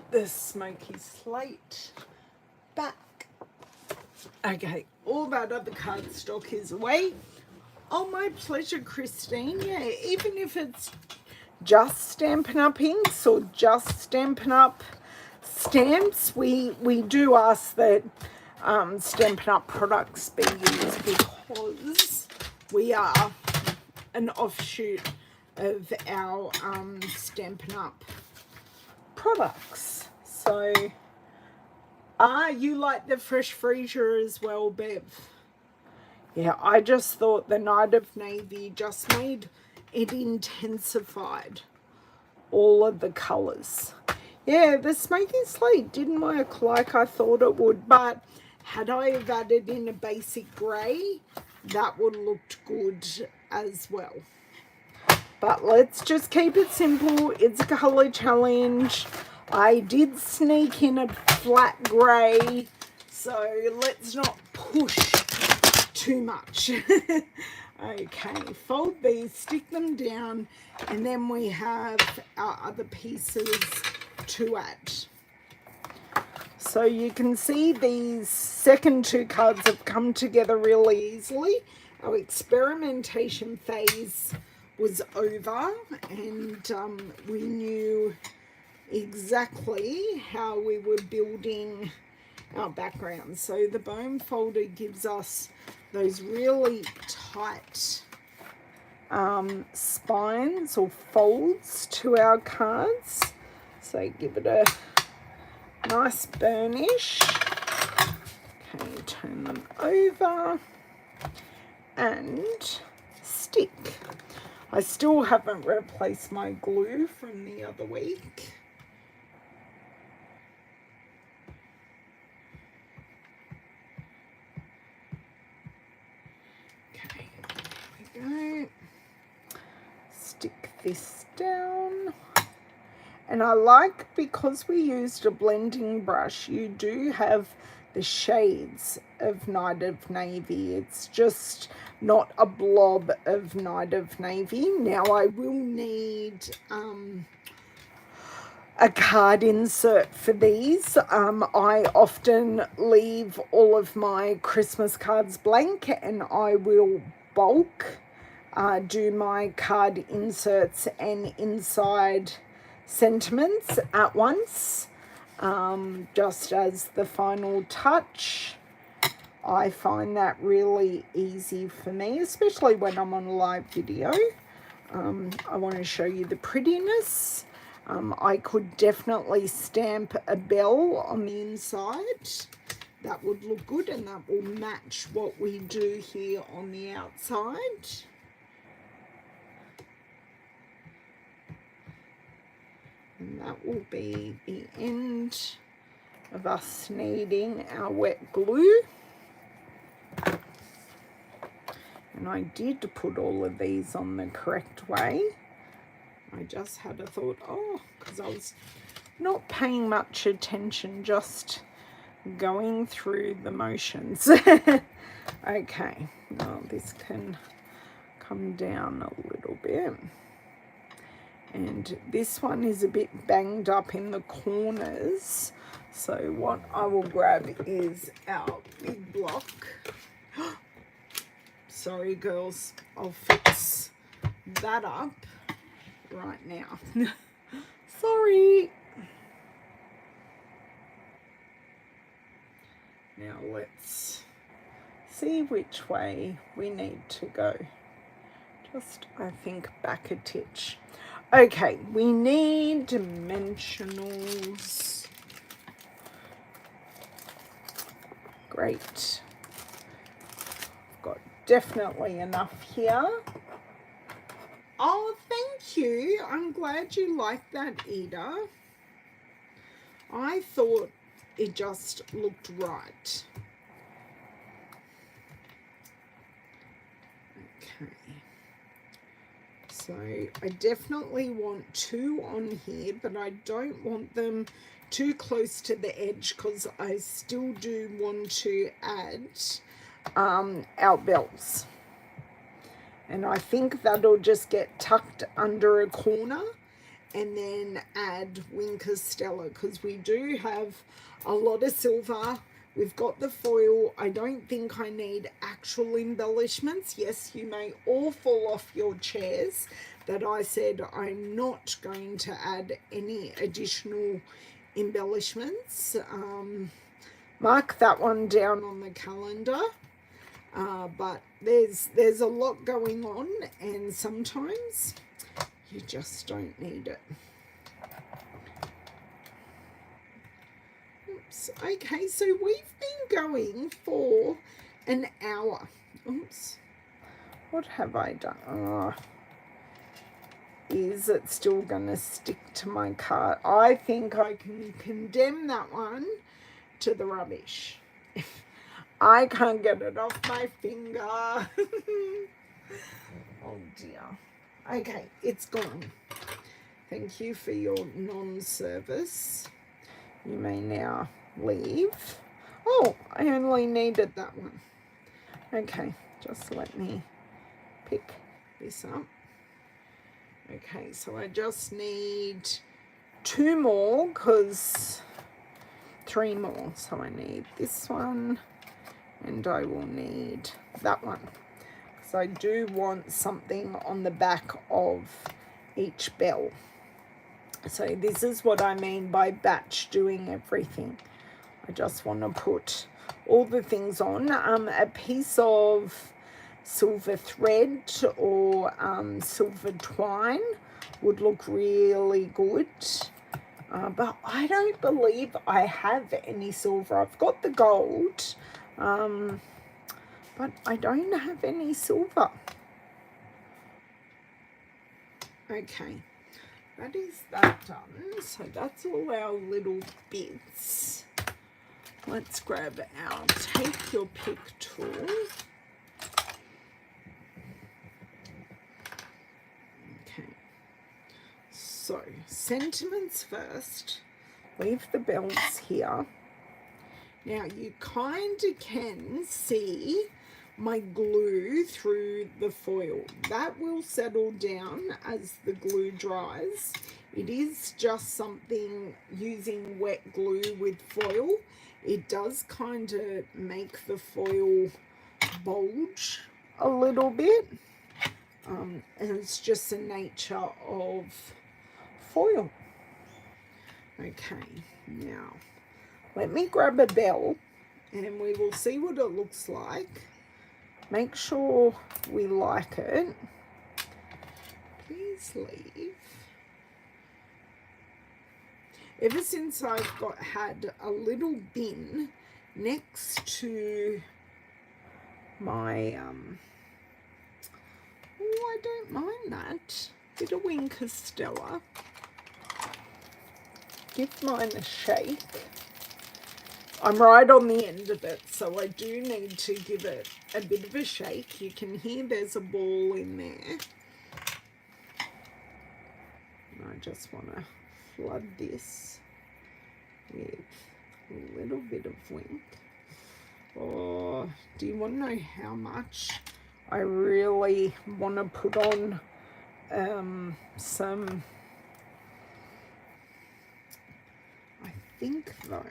the smoky slate back. Okay, all that other cardstock is away. Oh, my pleasure, Christine. Yeah, even if it's just Stampin' Up! Inks or just Stampin' Up! Stamps, we do ask that Stampin' Up! Products be used because we are an offshoot of our Stampin' Up! Products. So, you like the fresh freezer as well, Bev? Yeah, I just thought the Night of Navy just made it intensified all of the colours. Yeah, the smoky slate didn't work like I thought it would, but had I have added in a basic grey, that would have looked good as well. But let's just keep it simple. It's a colour challenge. I did sneak in a flat grey, so let's not push too much. Okay, fold these, stick them down, and then we have our other pieces to add. So you can see these second 2 cards have come together really easily. Our experimentation phase was over, and we knew exactly how we were building our background. So the bone folder gives us those really tight spines or folds to our cards. So give it a nice burnish. Okay, turn them over and stick. I still haven't replaced my glue from the other week. Okay, there we go. Stick this down. And I like, because we used a blending brush, you do have the shades of Night of Navy. It's just not a blob of Night of Navy. Now I will need a card insert for these. I often leave all of my Christmas cards blank, and I will bulk do my card inserts and inside sentiments at once, just as the final touch. I find that really easy for me, especially when I'm on a live video. I want to show you the prettiness. I could definitely stamp a bell on the inside. That would look good, and that will match what we do here on the outside. And that will be the end of us needing our wet glue. And I did put all of these on the correct way. I just had a thought, because I was not paying much attention, just going through the motions. Okay, now this can come down a little bit. And this one is a bit banged up in the corners. So what I will grab is our big block. Sorry, girls. I'll fix that up right now. Sorry. Now let's see which way we need to go. Just, I think, back a titch. Okay, we need dimensionals. Great. Got definitely enough here. Oh, thank you. I'm glad you like that, Ida. I thought it just looked right. Okay. So I definitely want 2 on here, but I don't want them too close to the edge because I still do want to add our bells. And I think that'll just get tucked under a corner, and then add Winker Stella because we do have a lot of silver. We've got the foil. I don't think I need actual embellishments. Yes, you may all fall off your chairs that I said I'm not going to add any additional embellishments. Mark that one down on the calendar. But there's a lot going on, and sometimes you just don't need it. Oops. Okay, so we've been going for an hour. Oops. What have I done? Oh. Is it still going to stick to my card? I think I can condemn that one to the rubbish. I can't get it off my finger. Oh dear. Okay, it's gone. Thank you for your non-service. You may now leave. Oh, I only needed that one. Okay, just let me pick this up. Okay, so I just need 2 more because 3 more. So I need this one and I will need that one. So I do want something on the back of each bell. So this is what I mean by batch doing everything. I just want to put all the things on. A piece of silver thread or silver twine would look really good. But I don't believe I have any silver. I've got the gold, but I don't have any silver. Okay, that is that done. So that's all our little bits. Let's grab our take your pick tool. Okay, so sentiments first. Leave the bells here. Now you kind of can see my glue through the foil. That will settle down as the glue dries. It is just something using wet glue with foil. It does kind of make the foil bulge a little bit. And it's just the nature of foil. Okay, now let me grab a bell and we will see what it looks like. Make sure we like it. Please leave. Ever since I've had a little bin next to my, oh, I don't mind that. Bit of Winker Stella. Give mine a shake. I'm right on the end of it, so I do need to give it a bit of a shake. You can hear there's a ball in there. And I just want to flood this with a little bit of Wink. Oh, do you want to know how much I really want to put on some... I think though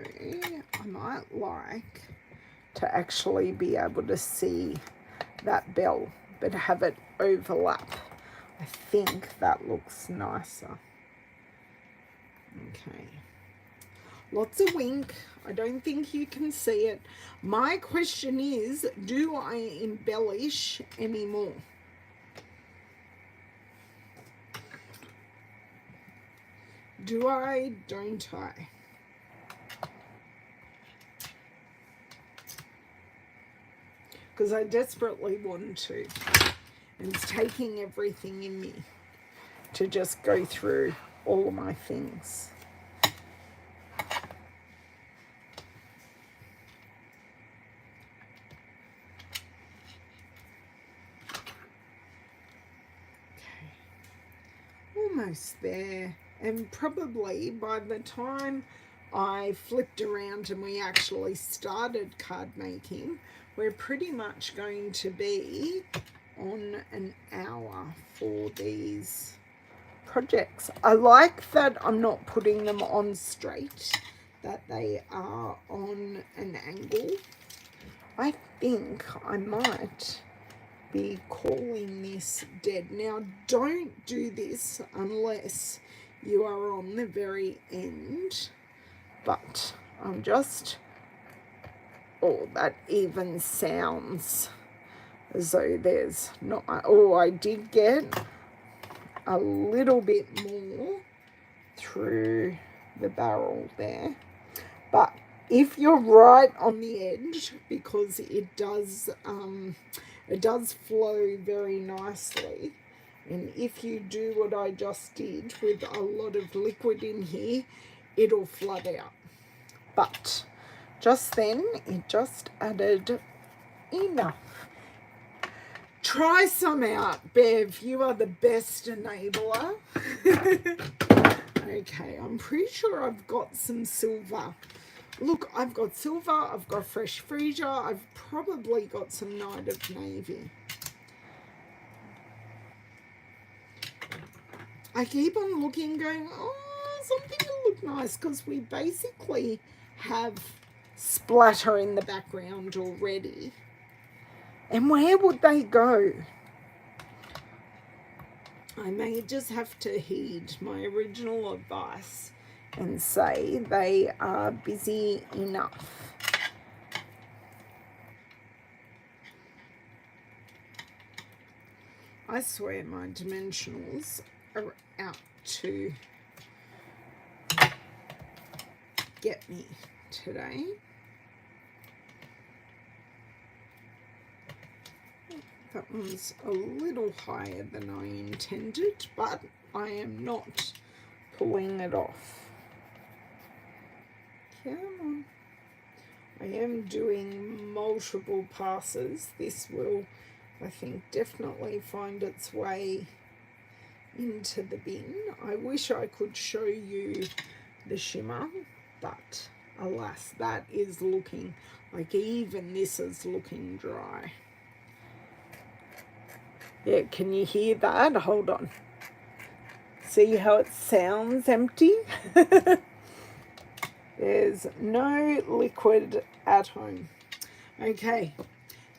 I might like to actually be able to see that bell but have it overlap. I think that looks nicer. Okay, lots of Wink. I don't think you can see it. My question is, do I embellish anymore? Do I, don't I? Because I desperately want to. And it's taking everything in me to just go through all of my things. almost there. And probably by the time I flipped around and we actually started card making, we're pretty much going to be on an hour for these projects. I like that I'm not putting them on straight, that they are on an angle. I think I might be calling this dead. Now, don't do this unless you are on the very end, but I'm just, oh, that even sounds as though there's not, oh, I did get a little bit more through the barrel there, but if you're right on the edge, because it does flow very nicely, and if you do what I just did with a lot of liquid in here, it'll flood out. But just then, it just added enough. Try some out, Bev. You are the best enabler. Okay, I'm pretty sure I've got some silver. Look, I've got silver, I've got fresh freesia, I've probably got some Night of Navy. I keep on looking, going, oh, something will look nice, because we basically have splatter in the background already. And where would they go? I may just have to heed my original advice and say they are busy enough. I swear my dimensionals are out to get me today. That one's a little higher than I intended, but I am not pulling it off. Come on. I am doing multiple passes. This will, I think, definitely find its way into the bin. I wish I could show you the shimmer, but alas, that is looking like even this is looking dry. Yeah, can you hear that? Hold on. See how it sounds empty? There's no liquid at home. Okay,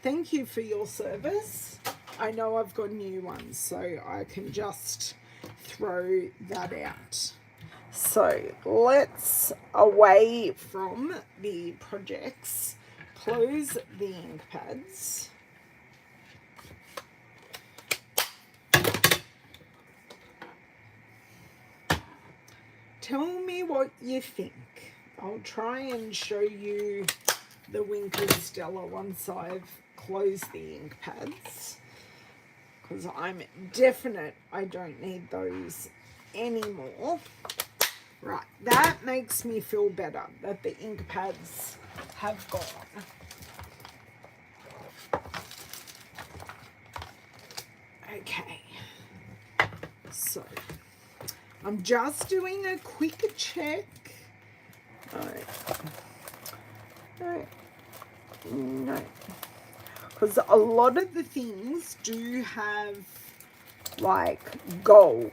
thank you for your service. I know I've got new ones, so I can just throw that out. So let's, away from the projects, close the ink pads. Tell me what you think. I'll try and show you the Winkle Stella once I've closed the ink pads, because I'm definite I don't need those anymore. Right, that makes me feel better that the ink pads have gone. Okay, so I'm just doing a quick check. No, because a lot of the things do have like gold.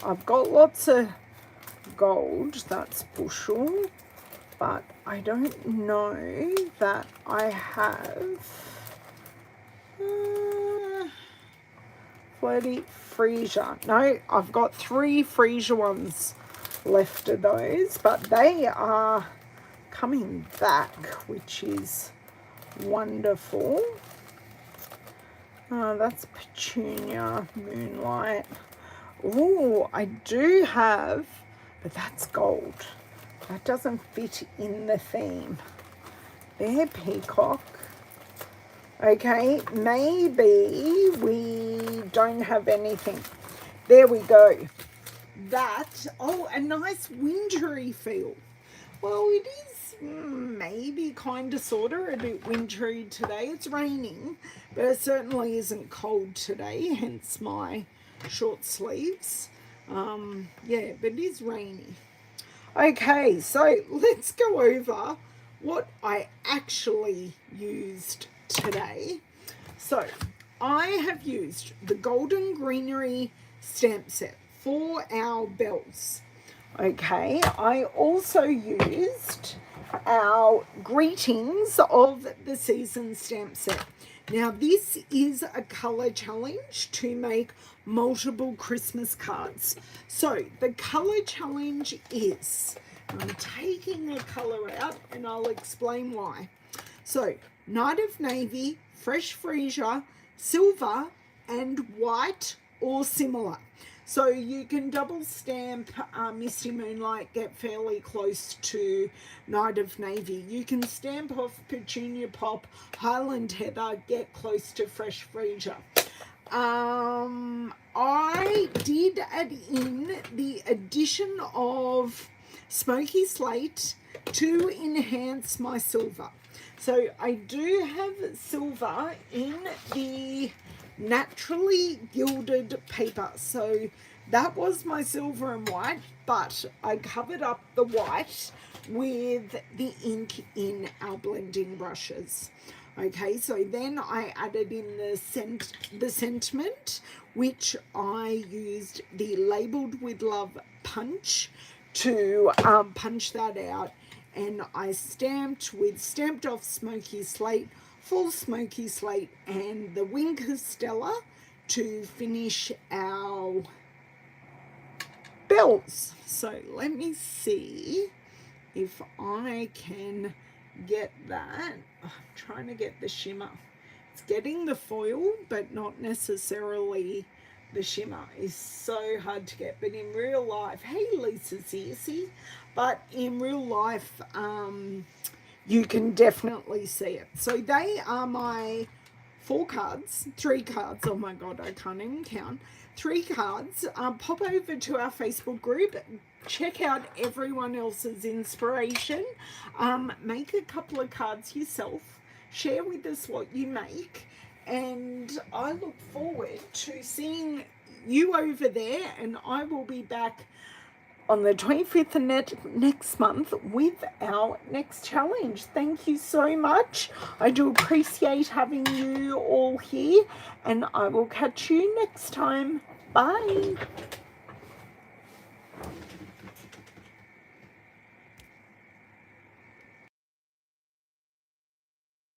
I've got lots of gold, that's bushel, but I don't know that I have floaty freesia. No, I've got 3 freesia ones left of those, but they are coming back, which is wonderful. Oh, that's Petunia, Moonlight. Oh, I do have, but that's gold. That doesn't fit in the theme. There, Peacock. Okay, maybe we don't have anything. There we go. That, oh, a nice wintry feel. Well, it is maybe kind of sort of a bit wintry today. It's raining, but it certainly isn't cold today, hence my short sleeves. Yeah, but it is rainy. Okay, so let's go over what I actually used today. So I have used the Golden Greenery stamp set for our bells. Okay, I also used our Greetings of the Season stamp set. Now this is a colour challenge to make multiple Christmas cards. So the colour challenge is, I'm taking a colour out and I'll explain why. So Night of Navy, Fresh Freesia, Silver and White or similar. So you can double stamp Misty Moonlight, get fairly close to Night of Navy. You can stamp off Petunia Pop, Highland Heather, get close to Fresh Freesia. I did add in the addition of Smoky Slate to enhance my silver. So I do have silver in the naturally gilded paper. So that was my silver and white, but I covered up the white with the ink in our blending brushes. Okay, so then I added in the sentiment, which I used the Labeled with Love punch to punch that out, and I stamped with Stamped Off Smoky Slate, Full Smoky Slate, and the Winker Stella to finish our bells. So let me see if I can get that. I'm trying to get the shimmer. It's getting the foil, but not necessarily the shimmer. Is so hard to get. But in real life, hey Lisa Ceci, but in real life, you can definitely see it. So they are my 3 cards. Oh my god, I can't even count. 3 cards. Pop over to our Facebook group. Check out everyone else's inspiration. Make a couple of cards yourself. Share with us what you make. And I look forward to seeing you over there. And I will be back on the 25th of next month with our next challenge. Thank you so much. I do appreciate having you all here. And I will catch you next time. Bye.